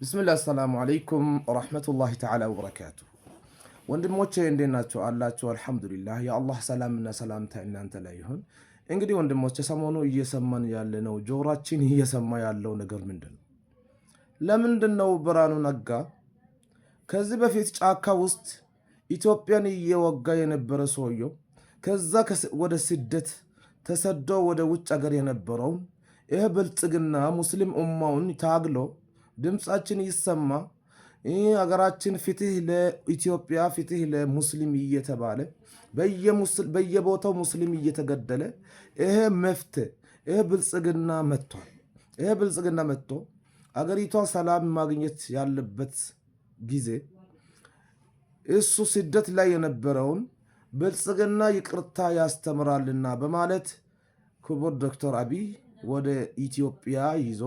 ቢስሚላህ አሰላሙ አለይኩም ወራህመቱላሂ ተዓላ ወበረካቱ። ወንድሞቼ እንዴት ናችሁ? አላችሁ? አልሐምዱሊላህ። የአላህ ሰላምና ሰላምታ እናንተ ላይ ይሁን። እንግዲህ ወንድሞቼ ሰሞኑ እየሰማን ያለነው ጆሮአችን እየሰማ ያለው ነገር ምንድነው? ለምንድነው ብርሃኑ ነጋ ከዚህ በፊት ጫካ ውስጥ ኢትዮጵያን እየወጋ የነበረ ሰውየው ከዛ ወደ ስደት ተሰዶ ወደ ውጭ ሀገር የነበረው ይህ ብልጽግና ሙስሊም ኡማውን ታግሎ ድምጻችን ይሰማ ሀገራችን ፍትህ ለኢትዮጵያ ፍትህ ለሙስሊም እየተባለ በየቦታው ሙስሊም እየተገደለ ይሄ መፍትሄ ይሄ ብልጽግና መጥቷል። ይሄ ብልጽግና መጥቶ አገሪቷ ሰላም ማግኘት ያለበት ጊዜ እሱ ስደት ላይ የነበረውን ብልጽግና ይቅርታ ያስተምራልና በማለት ክቡር ዶክተር አብይ ወደ ኢትዮጵያ ይዞ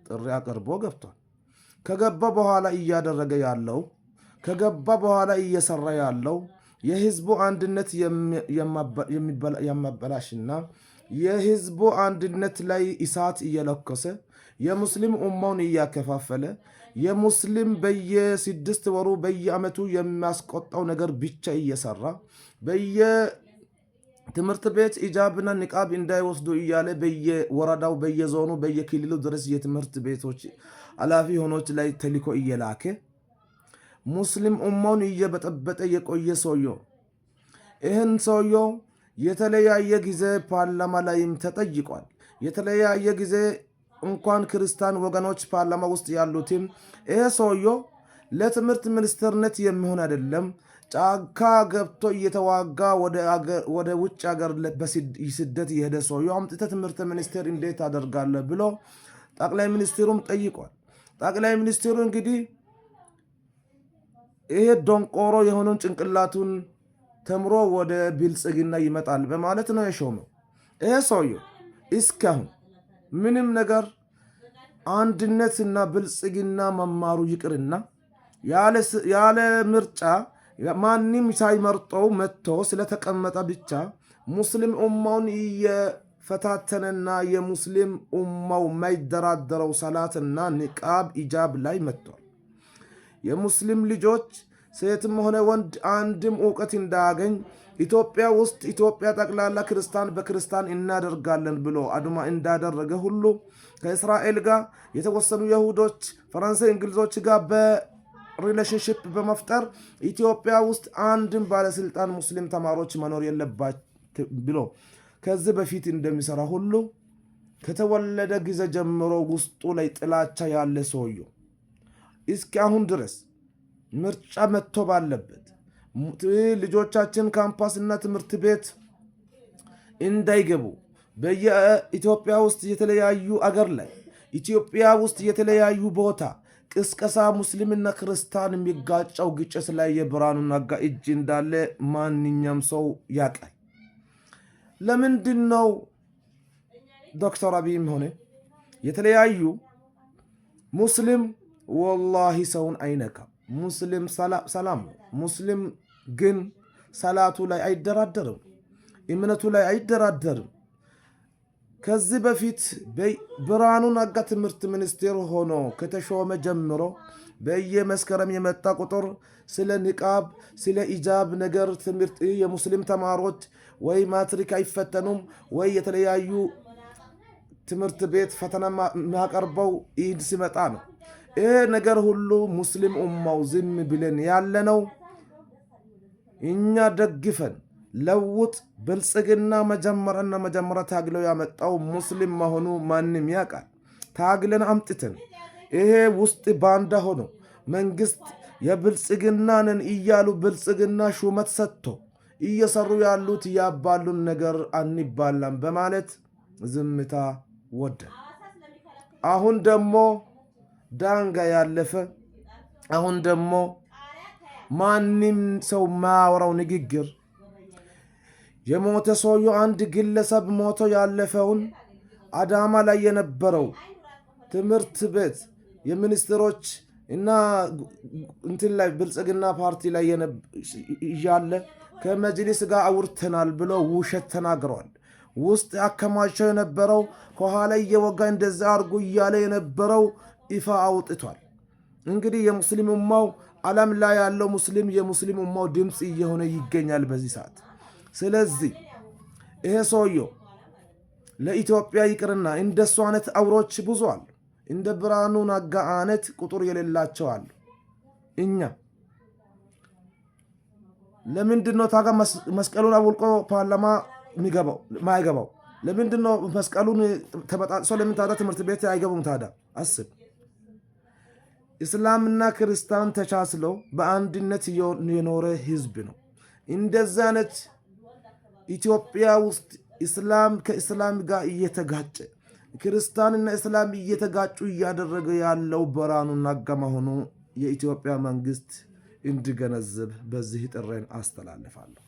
ጥሪ አቅርቦ ገብቷል። ከገባ በኋላ እያደረገ ያለው ከገባ በኋላ እየሰራ ያለው የህዝቡ አንድነት የሚያበላሽና የህዝቡ አንድነት ላይ እሳት እየለኮሰ የሙስሊም ኡማውን እያከፋፈለ የሙስሊም በየ6 ወሩ በየአመቱ የሚያስቆጣው ነገር ብቻ እየሰራ ትምህርት ቤት ኢጃብና ንቃብ እንዳይወስዱ እያለ በየወረዳው በየዞኑ በየክልሉ ድረስ የትምህርት ቤቶች አላፊ ሆኖች ላይ ተልኮ እየላከ ሙስሊም ኡማውን እየበጠበጠ የቆየ ሰውየው ይህን ሰውየው የተለያየ ጊዜ ፓርላማ ላይም ተጠይቋል። የተለያየ ጊዜ እንኳን ክርስቲያን ወገኖች ፓርላማ ውስጥ ያሉትም ይሄ ሰውየው ለትምህርት ሚኒስትርነት የሚሆን አይደለም ጫካ ገብቶ እየተዋጋ ወደ ውጭ ሀገር በስደት የሄደ ሰውየው አምጥተ ትምህርት ሚኒስቴር እንዴት አደርጋለ ብሎ ጠቅላይ ሚኒስትሩም ጠይቋል። ጠቅላይ ሚኒስትሩ እንግዲህ ይሄ ዶንቆሮ የሆነውን ጭንቅላቱን ተምሮ ወደ ብልጽግና ይመጣል በማለት ነው የሾመው። ይሄ ሰውየው እስካሁን ምንም ነገር አንድነትና ብልጽግና መማሩ ይቅርና ያለ ምርጫ ማንም ሳይመርጠው መጥቶ ስለተቀመጠ ብቻ ሙስሊም ኡማውን እየፈታተነና የሙስሊም ኡማው ማይደራደረው ሰላትና ንቃብ ኢጃብ ላይ መጥቷል። የሙስሊም ልጆች ሴትም ሆነ ወንድ አንድም ዕውቀት እንዳያገኝ ኢትዮጵያ ውስጥ ኢትዮጵያ ጠቅላላ ክርስቲያን በክርስቲያን እናደርጋለን ብሎ አድማ እንዳደረገ ሁሉ ከእስራኤል ጋር የተወሰኑ ይሁዶች ፈረንሳይ እንግሊዞች ጋር ሪሌሽንሺፕ በመፍጠር ኢትዮጵያ ውስጥ አንድም ባለስልጣን ሙስሊም ተማሪዎች መኖር የለባቸው ብሎ ከዚህ በፊት እንደሚሰራ ሁሉ ከተወለደ ጊዜ ጀምሮ ውስጡ ላይ ጥላቻ ያለ ሰውየው እስኪ አሁን ድረስ ምርጫ መጥቶ ባለበት ልጆቻችን ካምፓስና ትምህርት ቤት እንዳይገቡ በየኢትዮጵያ ውስጥ የተለያዩ አገር ላይ ኢትዮጵያ ውስጥ የተለያዩ ቦታ ቅስቀሳ ሙስሊምና ክርስቲያን የሚጋጨው ግጭት ላይ የብርሃኑ ነጋ እጅ እንዳለ ማንኛውም ሰው ያውቃል። ለምንድነው ዶክተር አብይም ሆነ የተለያዩ ሙስሊም ወላሂ ሰውን አይነካም። ሙስሊም ሰላም ነው። ሙስሊም ግን ሰላቱ ላይ አይደራደርም፣ እምነቱ ላይ አይደራደርም። ከዚህ በፊት ብርሃኑ ነጋ ትምህርት ሚኒስቴር ሆኖ ከተሾመ ጀምሮ በየመስከረም የመጣ ቁጥር ስለ ንቃብ ስለ ኢጃብ ነገር ትምህርት የሙስሊም ተማሪዎች ወይ ማትሪክ አይፈተኑም ወይ የተለያዩ ትምህርት ቤት ፈተና ማቀርበው ኢድ ሲመጣ ነው። ይሄ ነገር ሁሉ ሙስሊም ኡማው ዝም ብለን ያለነው እኛ ደግፈን ለውጥ ብልጽግና መጀመሪያ ታግለው ያመጣው ሙስሊም መሆኑ ማንም ያውቃል። ታግለን አምጥተን ይሄ ውስጥ ባንዳ ሆኖ መንግስት የብልጽግናንን እያሉ ብልጽግና ሹመት ሰጥቶ እየሰሩ ያሉት ያባሉን ነገር አንባላም በማለት ዝምታ ወደ አሁን ደግሞ ዳንጋ ያለፈ አሁን ደግሞ ማንም ሰው ማያወራው ንግግር የሞተ ሰውየው አንድ ግለሰብ ሞቶ ያለፈውን አዳማ ላይ የነበረው ትምህርት ቤት የሚኒስትሮች እና እንትን ላይ ብልጽግና ፓርቲ ላይ ያለ ከመጅሊስ ጋር አውርተናል ብሎ ውሸት ተናግረዋል። ውስጥ አከማቸው የነበረው ከኋላ እየወጋ እንደዛ አርጉ እያለ የነበረው ይፋ አውጥቷል። እንግዲህ የሙስሊም ኡማው ዓለም ላይ ያለው ሙስሊም የሙስሊም ኡማው ድምፅ እየሆነ ይገኛል በዚህ ሰዓት። ስለዚህ ይሄ ሰውየው ለኢትዮጵያ ይቅርና እንደሱ አይነት አውሮች ብዙ አሉ። እንደ ብርሃኑ ነጋ አይነት ቁጥር የሌላቸው አሉ። እኛ ለምንድነው ታዲያ መስቀሉን አውልቆ ፓርላማ ማይገባው? ለምንድነው መስቀሉን ተበጣጥሶ ለምን ታዲያ ትምህርት ቤት አይገቡም? ታዲያ አስብ። እስላምና ክርስቲያን ተቻችለው በአንድነት የኖረ ህዝብ ነው። እንደዚህ አይነት ኢትዮጵያ ውስጥ እስላም ከእስላም ጋር እየተጋጨ ክርስቲያንና እስላም እየተጋጩ እያደረገ ያለው ብርሃኑ ነጋ መሆኑ የኢትዮጵያ መንግስት እንዲገነዘብ በዚህ ጥሬን አስተላልፋለሁ።